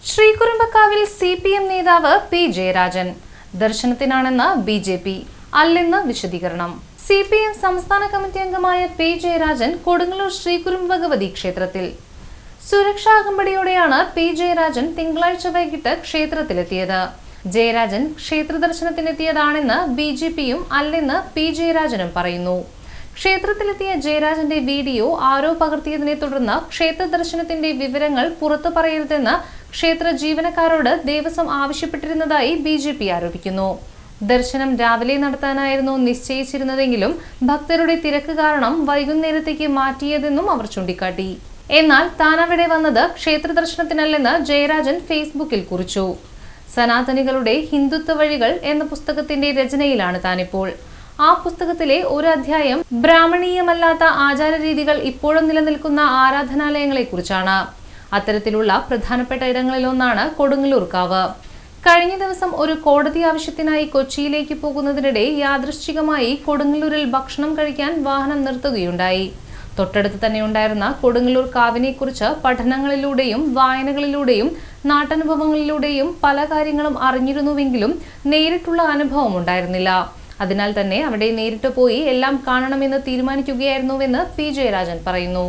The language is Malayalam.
ശ്രീകുറുമ്പക്കാവിൽ CPM നേതാവ് P. ജയരാജൻ ദർശനത്തിനാണെന്ന് BJP അല്ലെന്ന് വിശദീകരണം. CPM സംസ്ഥാന കമ്മിറ്റി അംഗമായ P. ജയരാജൻ കൊടുങ്ങല്ലൂർ ശ്രീകുറുമ്പ് ഭഗവതി ക്ഷേത്രത്തിൽ സുരക്ഷാ അകമ്പടിയോടെയാണ് P. ജയരാജൻ തിങ്കളാഴ്ച വൈകിട്ട് ക്ഷേത്രത്തിലെത്തിയത്. ജയരാജൻ ക്ഷേത്ര ദർശനത്തിനെത്തിയതാണെന്ന് BJPയും അല്ലെന്ന് P. ജയരാജനും പറയുന്നു. ക്ഷേത്രത്തിലെത്തിയ ജയരാജന്റെ വീഡിയോ ആരോ പകർത്തിയതിനെ തുടർന്ന് ക്ഷേത്ര ദർശനത്തിന്റെ വിവരങ്ങൾ പുറത്തു പറയരുതെന്ന് ക്ഷേത്ര ജീവനക്കാരോട് ദേവസ്വം ആവശ്യപ്പെട്ടിരുന്നതായി BJP ആരോപിക്കുന്നു. ദർശനം രാവിലെ നടത്താനായിരുന്നു നിശ്ചയിച്ചിരുന്നതെങ്കിലും ഭക്തരുടെ തിരക്ക് കാരണം വൈകുന്നേരത്തേക്ക് മാറ്റിയതെന്നും അവർ ചൂണ്ടിക്കാട്ടി. എന്നാൽ താൻ അവിടെ വന്നത് ക്ഷേത്ര ദർശനത്തിനല്ലെന്ന് ജയരാജൻ ഫേസ്ബുക്കിൽ കുറിച്ചു. സനാതനികളുടെ ഹിന്ദുത്വ വഴികൾ എന്ന പുസ്തകത്തിന്റെ രചനയിലാണ് താനിപ്പോൾ. ആ പുസ്തകത്തിലെ ഒരു അധ്യായം ബ്രാഹ്മണീയമല്ലാത്ത ആചാരരീതികൾ ഇപ്പോഴും നിലനിൽക്കുന്ന ആരാധനാലയങ്ങളെ കുറിച്ചാണ്. അത്തരത്തിലുള്ള പ്രധാനപ്പെട്ട ഇടങ്ങളിലൊന്നാണ് കൊടുങ്ങല്ലൂർ കാവ്. കഴിഞ്ഞ ദിവസം ഒരു കോടതി ആവശ്യത്തിനായി കൊച്ചിയിലേക്ക് പോകുന്നതിനിടെ യാദൃശ്ചികമായി കൊടുങ്ങല്ലൂരിൽ ഭക്ഷണം കഴിക്കാൻ വാഹനം നിർത്തുകയുണ്ടായി. തൊട്ടടുത്ത് തന്നെ ഉണ്ടായിരുന്ന കൊടുങ്ങല്ലൂർ കാവിനെ കുറിച്ച് പഠനങ്ങളിലൂടെയും വായനകളിലൂടെയും നാട്ടനുഭവങ്ങളിലൂടെയും പല കാര്യങ്ങളും അറിഞ്ഞിരുന്നുവെങ്കിലും നേരിട്ടുള്ള അനുഭവം ഉണ്ടായിരുന്നില്ല. അതിനാൽ തന്നെ അവിടെ നേരിട്ട് പോയി എല്ലാം കാണണമെന്ന് തീരുമാനിക്കുകയായിരുന്നുവെന്ന് P. ജയരാജൻ പറയുന്നു.